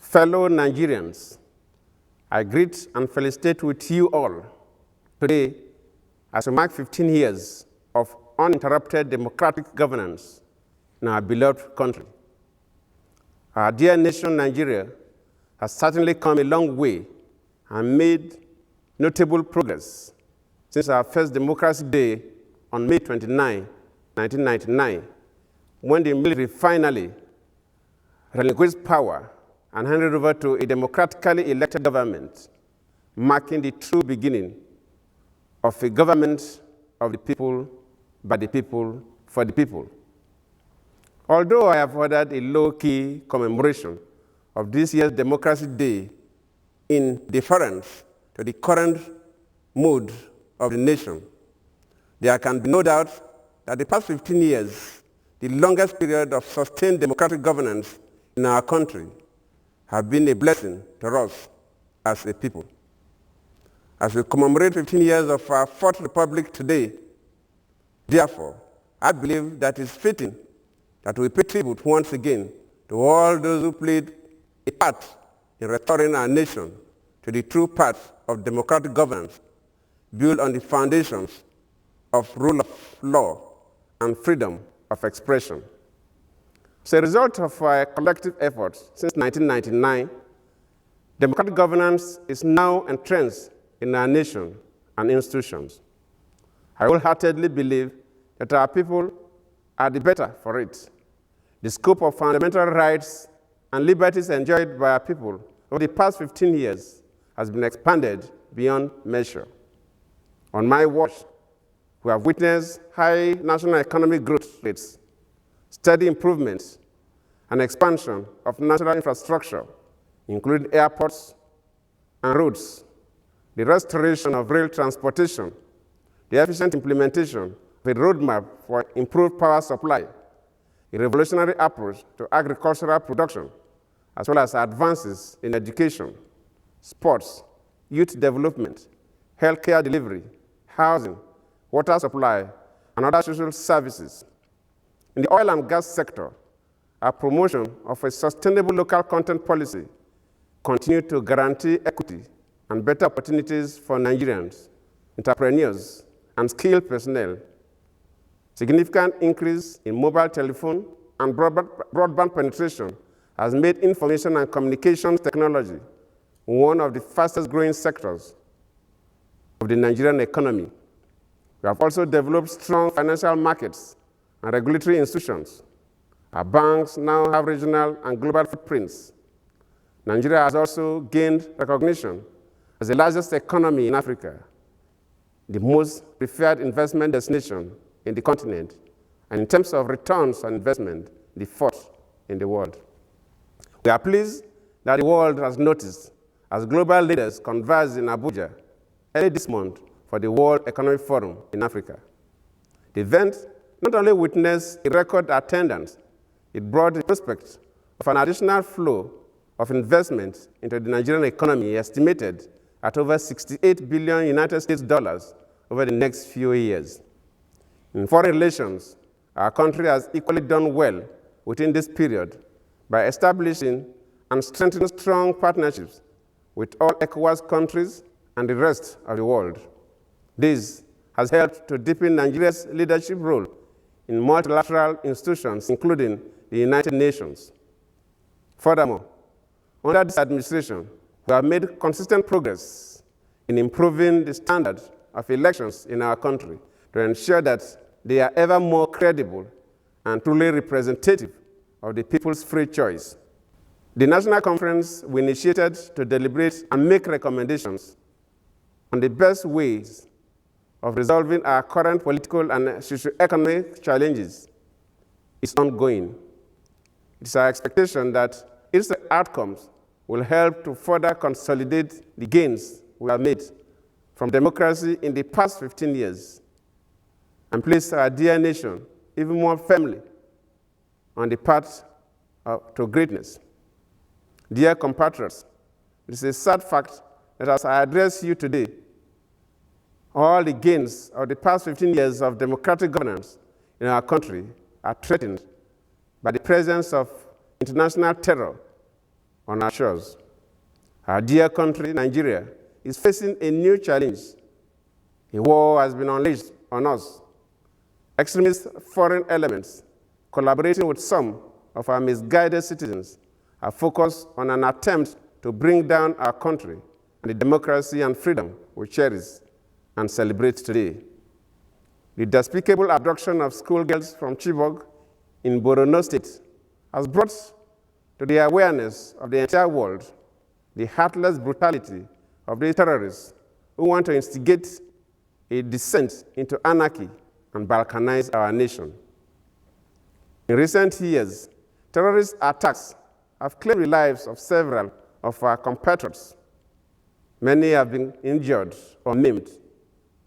Fellow Nigerians, I greet and felicitate with you all today as we mark 15 years of uninterrupted democratic governance in our beloved country. Our dear nation, Nigeria, has certainly come a long way and made notable progress since our first Democracy Day on May 29, 1999, when the military finally relinquished power and handed over to a democratically elected government, marking the true beginning of a government of the people, by the people, for the people. Although I have ordered a low-key commemoration of this year's Democracy Day in deference to the current mood of the nation, there can be no doubt that the past 15 years, the longest period of sustained democratic governance in our country, have been a blessing to us as a people. As we commemorate 15 years of our Fourth Republic today, therefore, I believe that it's fitting that we pay tribute once again to all those who played a part in restoring our nation to the true path of democratic governance built on the foundations of rule of law and freedom of expression. As a result of our collective efforts since 1999, democratic governance is now entrenched in our nation and institutions. I wholeheartedly believe that our people are the better for it. The scope of fundamental rights and liberties enjoyed by our people over the past 15 years has been expanded beyond measure. On my watch, we have witnessed high national economic growth rates, steady improvements, and expansion of national infrastructure, including airports and roads, the restoration of rail transportation, the efficient implementation of a roadmap for improved power supply, a revolutionary approach to agricultural production, as well as advances in education, sports, youth development, healthcare delivery, housing, water supply, and other social services. In the oil and gas sector, our promotion of a sustainable local content policy continued to guarantee equity and better opportunities for Nigerians, entrepreneurs, and skilled personnel. Significant increase in mobile telephone and broadband penetration has made information and communications technology one of the fastest growing sectors of the Nigerian economy. We have also developed strong financial markets and regulatory institutions. Our banks now have regional and global footprints. Nigeria has also gained recognition as the largest economy in Africa, the most preferred investment destination in the continent, and in terms of returns on investment, the fourth in the world. We are pleased that the world has noticed as global leaders converge in Abuja early this month for the World Economic Forum in Africa. The event not only witnessed a record attendance, it brought the prospect of an additional flow of investment into the Nigerian economy estimated at over 68 billion United States dollars over the next few years. In foreign relations, our country has equally done well within this period by establishing and strengthening strong partnerships with all ECOWAS countries and the rest of the world. This has helped to deepen Nigeria's leadership role in multilateral institutions, including the United Nations. Furthermore, under this administration, we have made consistent progress in improving the standard of elections in our country to ensure that they are ever more credible and truly representative of the people's free choice. The National Conference we initiated to deliberate and make recommendations on the best ways of resolving our current political and socio-economic challenges is ongoing. It is our expectation that its outcomes will help to further consolidate the gains we have made from democracy in the past 15 years and place our dear nation even more firmly on the path to greatness. Dear compatriots, it is a sad fact that as I address you today, all the gains of the past 15 years of democratic governance in our country are threatened by the presence of international terror on our shores. Our dear country, Nigeria, is facing a new challenge. A war has been unleashed on us. Extremist foreign elements, collaborating with some of our misguided citizens, are focused on an attempt to bring down our country and the democracy and freedom we cherish and celebrate today. The despicable abduction of schoolgirls from Chibok in Borno State has brought to the awareness of the entire world the heartless brutality of the terrorists who want to instigate a descent into anarchy and balkanize our nation. In recent years, terrorist attacks have claimed the lives of several of our compatriots. Many have been injured or maimed.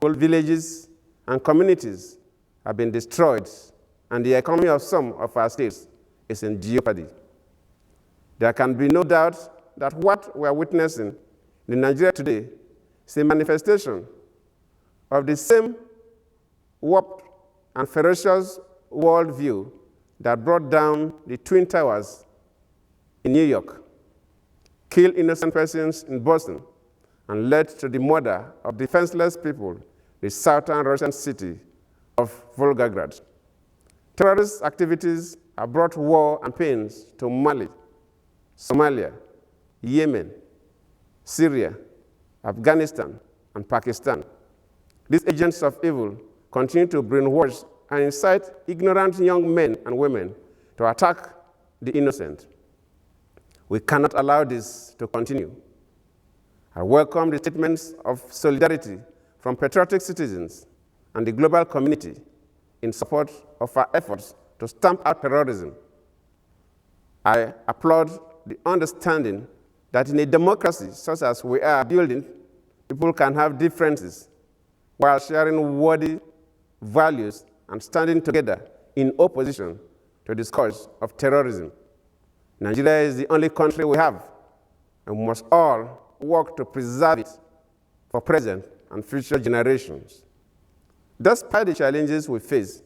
Whole villages and communities have been destroyed, and the economy of some of our states is in jeopardy. There can be no doubt that what we are witnessing in Nigeria today is a manifestation of the same warped and ferocious worldview that brought down the Twin Towers in New York, killed innocent persons in Boston, and led to the murder of defenseless people in the southern Russian city of Volgograd. Terrorist activities have brought war and pains to Mali, Somalia, Yemen, Syria, Afghanistan, and Pakistan. These agents of evil continue to brainwash and incite ignorant young men and women to attack the innocent. We cannot allow this to continue. I welcome the statements of solidarity from patriotic citizens and the global community in support of our efforts to stamp out terrorism. I applaud the understanding that in a democracy such as we are building, people can have differences while sharing worthy values and standing together in opposition to the scourge of terrorism. Nigeria is the only country we have, and we must all work to preserve it for present and future generations. Despite the challenges we face,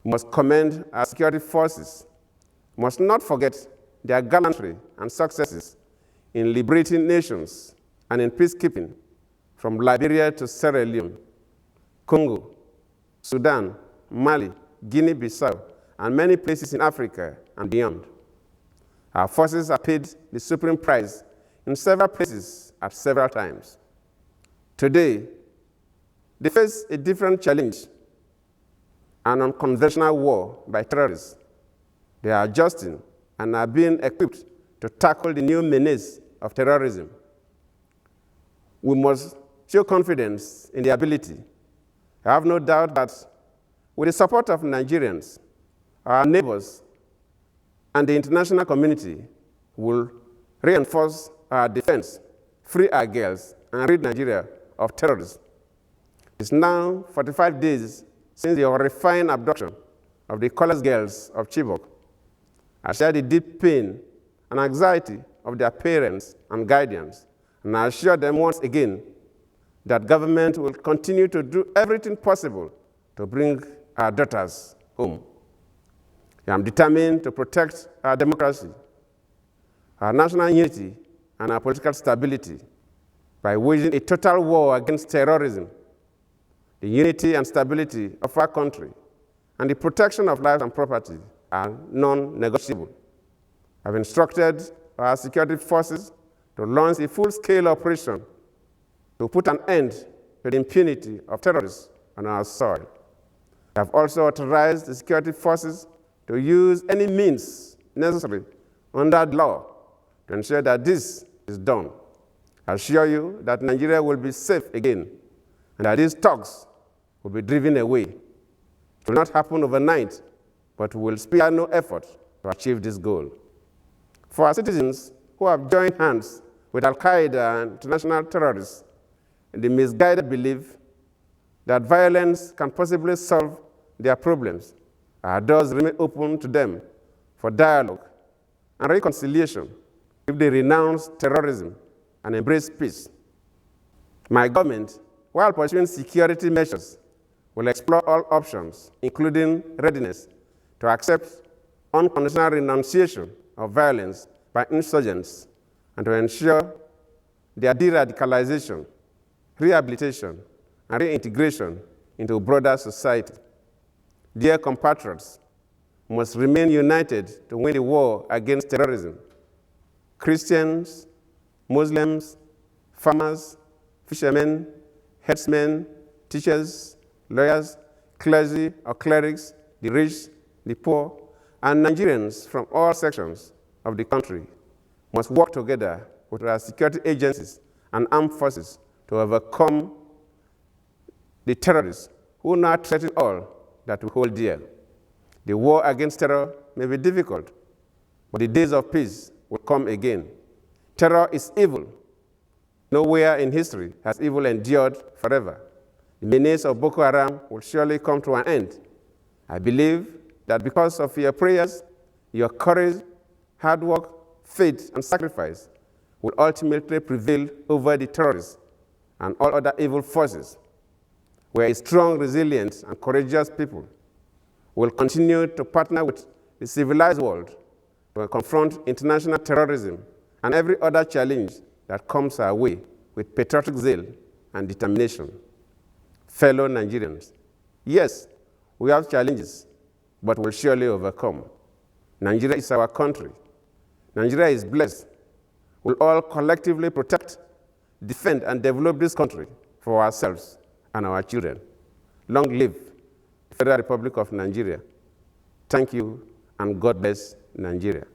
we must commend our security forces. We must not forget their gallantry and successes in liberating nations and in peacekeeping, from Liberia to Sierra Leone, Congo, Sudan, Mali, Guinea-Bissau, and many places in Africa and beyond. Our forces have paid the supreme price in several places at several times. Today, they face a different challenge, an unconventional war by terrorists. They are adjusting and are being equipped to tackle the new menace of terrorism. We must show confidence in their ability. I have no doubt that with the support of Nigerians, our neighbors, and the international community, will reinforce our defense, free our girls, and rid Nigeria of terrorists. It's now 45 days since the horrifying abduction of the colorless girls of Chibok. I share the deep pain and anxiety of their parents and guardians, and I assure them once again that government will continue to do everything possible to bring our daughters home. I am determined to protect our democracy, our national unity, and our political stability by waging a total war against terrorism. The unity and stability of our country and the protection of life and property are non-negotiable. I've instructed our security forces to launch a full-scale operation to put an end to the impunity of terrorists on our soil. I have also authorized the security forces to use any means necessary under the law to ensure that this is done. I assure you that Nigeria will be safe again and that these thugs will be driven away. It will not happen overnight, but we will spare no effort to achieve this goal. For our citizens who have joined hands with Al-Qaeda and international terrorists in the misguided belief that violence can possibly solve their problems, our doors remain open to them for dialogue and reconciliation if they renounce terrorism and embrace peace. My government, while pursuing security measures, will explore all options, including readiness to accept unconditional renunciation of violence by insurgents and to ensure their de-radicalization, rehabilitation, and reintegration into broader society. Dear compatriots, we must remain united to win the war against terrorism. Christians, Muslims, farmers, fishermen, herdsmen, teachers, lawyers, clergy or clerics, the rich, the poor, and Nigerians from all sections of the country must work together with our security agencies and armed forces to overcome the terrorists who now threaten all that we hold dear. The war against terror may be difficult, but the days of peace will come again. Terror is evil. Nowhere in history has evil endured forever. The menace of Boko Haram will surely come to an end. I believe that because of your prayers, your courage, hard work, faith, and sacrifice will ultimately prevail over the terrorists and all other evil forces. We are a strong, resilient, and courageous people. We will continue to partner with the civilized world to confront international terrorism and every other challenge that comes our way with patriotic zeal and determination. Fellow Nigerians, yes, we have challenges, but we'll surely overcome. Nigeria is our country. Nigeria is blessed. We'll all collectively protect, defend, and develop this country for ourselves and our children. Long live the Federal Republic of Nigeria. Thank you, and God bless Nigeria.